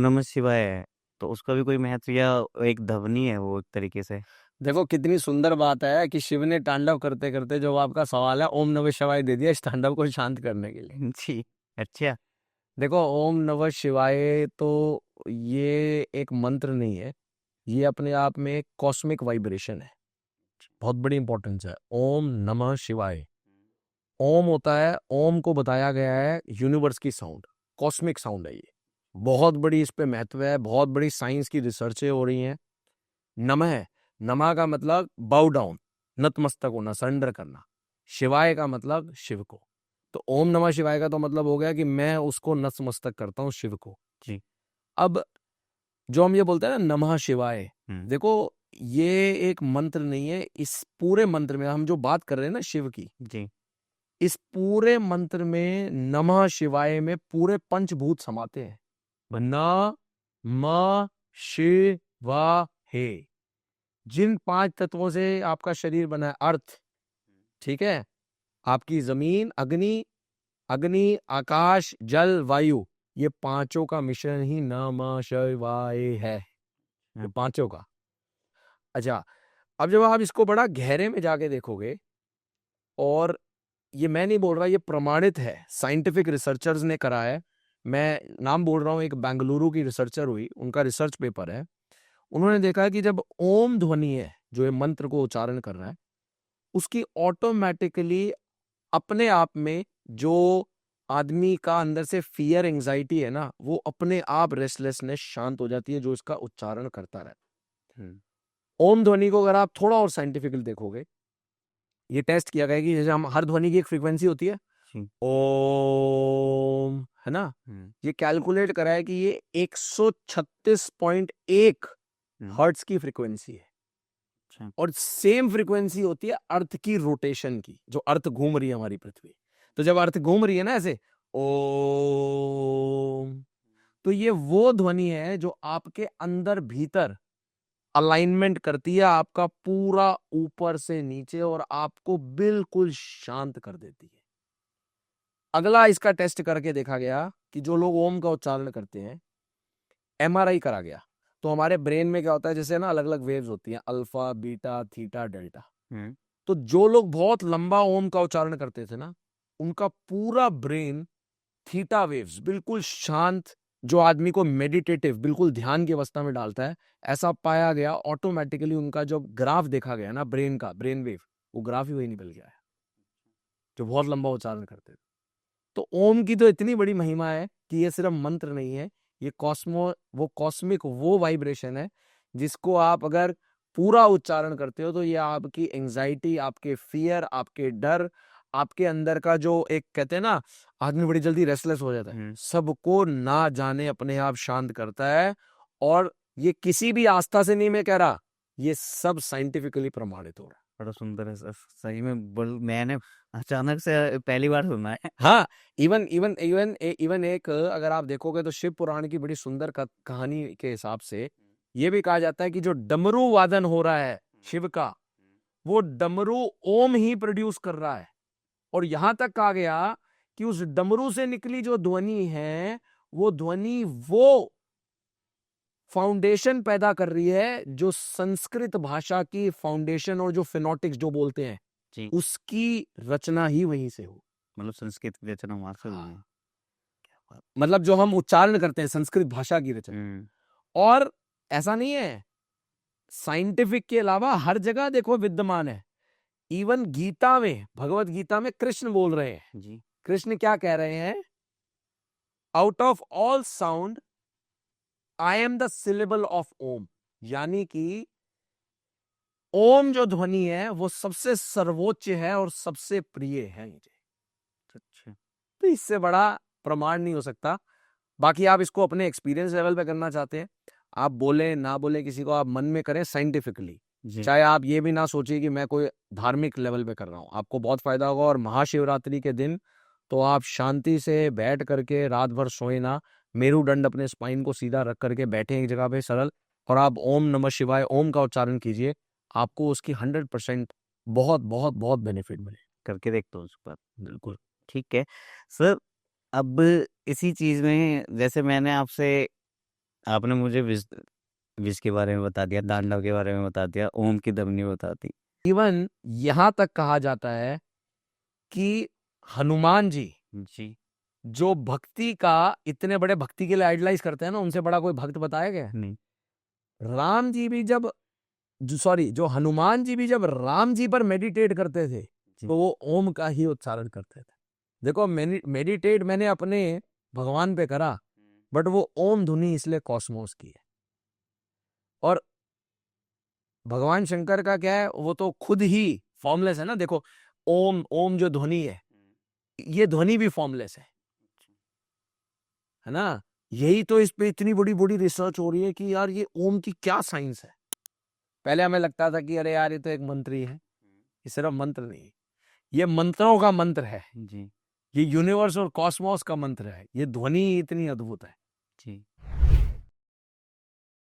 नमः शिवाय है, तो उसका भी कोई महत्व या एक ध्वनि है वो एक तरीके से? देखो कितनी सुंदर बात है कि शिव ने तांडव करते करते जो आपका सवाल है ओम नमः शिवाय दे दिया इस तांडव को शांत करने के लिए। जी। अच्छा। देखो ओम नमः शिवाय तो ये एक मंत्र नहीं है, ये अपने आप में एक कॉस्मिक वाइब्रेशन है। बहुत बड़ी इंपॉर्टेंस है ओम नमः शिवाय। ओम होता है, ओम को बताया गया है यूनिवर्स की साउंड, कॉस्मिक साउंड है ये। बहुत बड़ी इस पे महत्व है, बहुत बड़ी साइंस की रिसर्चें हो रही हैं। नमः, नमः का मतलब बाउ डाउन, नतमस्तक होना, सरेंडर करना। शिवाय का मतलब शिव को। तो ओम नमः शिवाय का तो मतलब हो गया कि मैं उसको नतमस्तक करता हूँ, शिव को। जी। अब जो हम ये बोलते हैं ना नमः शिवाय, हम्म। देखो ये एक मंत्र नहीं है। इस पूरे मंत्र में हम जो बात कर रहे हैं ना शिव की, जी। इस पूरे मंत्र में नमः शिवाय में पूरे पंचभूत समाते हैं। न म शिवाय, जिन 5 तत्वों से आपका शरीर बना है, अर्थ, ठीक है, आपकी जमीन, अग्नि, अग्नि, आकाश, जल, वायु, ये पांचों का मिश्रण ही नमः शिवाय है, ये पांचों का। अच्छा, अब जब आप इसको बड़ा गहरे में जाके देखोगे, और ये मैं नहीं बोल रहा, ये प्रमाणित है, साइंटिफिक रिसर्चर्स ने करा है। मैं नाम बोल रहा हूं, एक बेंगलुरु की रिसर्चर हुई, उनका रिसर्च पेपर है। उन्होंने देखा है कि जब ओम ध्वनि है, जो ये मंत्र को उच्चारण कर रहा है, उसकी ऑटोमेटिकली अपने आप में जो आदमी का अंदर से फियर एंजाइटी है ना, वो अपने आप रेस्टलेसनेस शांत हो जाती है, जो इसका उच्चारण करता रहता है। ओम ध्वनि को अगर आप थोड़ा और साइंटिफिकली देखोगे, ये टेस्ट किया गया है कि जैसे हम हर ध्वनि की एक फ्रीक्वेंसी होती है, जी। ओम, है ना, ये कैलकुलेट करा है कि ये 136.1 हम्म। हर्ट्ज की फ्रीक्वेंसी है। अच्छा। और सेम फ्रीक्वेंसी होती है अर्थ की रोटेशन की, जो अर्थ घूम रही है हमारी पृथ्वी। तो जब अर्थ घूम रही है ना ऐसे, ओम, तो ये वो ध्वनि है जो आपके अंदर भीतर अलाइनमेंट करती है आपका पूरा ऊपर से नीचे, और आपको बिल्कुल शांत कर देती है। अगला इसका टेस्ट करके देखा गया कि जो लोग ओम का उच्चारण करते हैं, एमआरआई करा गया, तो हमारे ब्रेन में क्या होता है, जैसे ना अलग अलग वेव्स होती हैं, अल्फा, बीटा, थीटा, डेल्टा। हम्म। तो जो लोग बहुत लंबा ओम का उच्चारण करते थे ना, उनका पूरा ब्रेन थीटा वेव्स, बिल्कुल शांत, जो आदमी को मेडिटेटिव, बिल्कुल ध्यान की अवस्था में डालता है, ऐसा पाया गया। ऑटोमेटिकली उनका जो ग्राफ देखा गया ना ब्रेन का, ब्रेन वेव, वो ग्राफ ही वही निकल गया है, जो बहुत लंबा उच्चारण करते थे। तो ओम की तो इतनी बड़ी महिमा है कि ये सिर्फ मंत्र नहीं है, ये कॉस्मिक वो वाइब्रेशन है, जिसको आप अगर पूरा उच्चारण करते हो, तो ये आपकी एंजाइटी, आपके फियर, आपके डर, आपके अंदर का जो एक कहते हैं ना, आदमी बड़ी जल्दी रेस्टलेस हो जाता है, हम्म। सबको ना जाने अपने आप शांत करता है। और ये किसी भी आस्था से नहीं मैं कह रहा, ये सब साइंटिफिकली प्रमाणित हो रहा है। बड़ा सुंदर है सर, सही में मैंने अचानक से पहली बार सुना है। हाँ, इवन इवन इवन इवन एक अगर आप देखोगे तो शिव पुराण की बड़ी सुंदर कहानी के हिसाब से ये भी कहा जाता है कि जो डमरू वादन हो रहा है शिव का, वो डमरू ओम ही प्रोड्यूस कर रहा है। और यहां तक कहा गया कि उस डमरू से निकली जो ध्वनि है, वो ध्वनि वो फाउंडेशन पैदा कर रही है, जो संस्कृत भाषा की फाउंडेशन और जो फिनोटिक्स जो बोलते हैं, जी। उसकी रचना ही वहीं से हो। मतलब संस्कृत की रचना वहां से हुई हाँ, है। क्या बात। मतलब जो हम उच्चारण करते हैं संस्कृत भाषा की रचना। हम्म। और ऐसा नहीं है, साइंटिफिक के अलावा हर जगह देखो विद्यमान है। इवन गीता में, भगवत गीता में कृष्ण बोल रहे हैं, जी। कृष्ण क्या कह रहे हैं, out of all sound I am the syllable of Om. यानी कि ओम जो ध्वनि है वो सबसे सर्वोच्च है और सबसे प्रिय है मुझे। अच्छा। तो इससे बड़ा प्रमाण नहीं हो सकता। बाकी आप इसको अपने एक्सपीरियंस लेवल पे करना चाहते हैं, आप बोले ना बोले किसी को, आप मन में करें साइंटिफिकली। जी। चाहे आप ये भी ना सोचिए कि मैं कोई धार्मिक लेवल पे कर रहा हूँ, आपको बहुत फायदा होगा। और महाशिवरात्रि के दिन तो आप शांति से बैठ करके रात भर सोए ना, मेरुदंड अपने स्पाइन को सीधा रख करके बैठे एक जगह पे सरल, और आप ओम नमः शिवाय ओम का उच्चारण कीजिए, आपको उसकी 100% बहुत बहुत बहुत बेनिफिट मिले। करके देखता हूँ उस पर। बिल्कुल। ठीक है सर। अब इसी चीज में जैसे मैंने आपसे आपने मुझे विष विष के बारे में बता दिया, दांडव के बारे में बता दिया, ओम की ध्वनि बता दी। इवन यहां तक कहा जाता है कि हनुमान जी जी। जो भक्ति का इतने बड़े भक्ति के लिए आइडलाइज करते हैं ना, उनसे बड़ा कोई भक्त बताया गया है? नहीं। राम जी भी जब जो हनुमान जी भी जब राम जी पर मेडिटेट करते थे जी। तो वो ओम का ही उच्चारण करते थे। देखो मेडिटेट मैंने अपने भगवान पे करा, बट वो ओम धुनी इसलिए कॉस्मोस की है। और भगवान शंकर का क्या है, वो तो खुद ही फॉर्मलेस है ना। देखो ओम ओम जो ध्वनि है, ये ध्वनि भी फॉर्मलेस है ना। यही तो इस पे इतनी बड़ी बड़ी रिसर्च हो रही है कि यार ये ओम की क्या साइंस है। पहले हमें लगता था कि अरे यार ये तो एक मंत्र ही है, ये सिर्फ मंत्र नहीं, ये मंत्रों का मंत्र है, जी। ये यूनिवर्स और कॉस्मोस का मंत्र है, ये ध्वनि इतनी अद्भुत है। जी।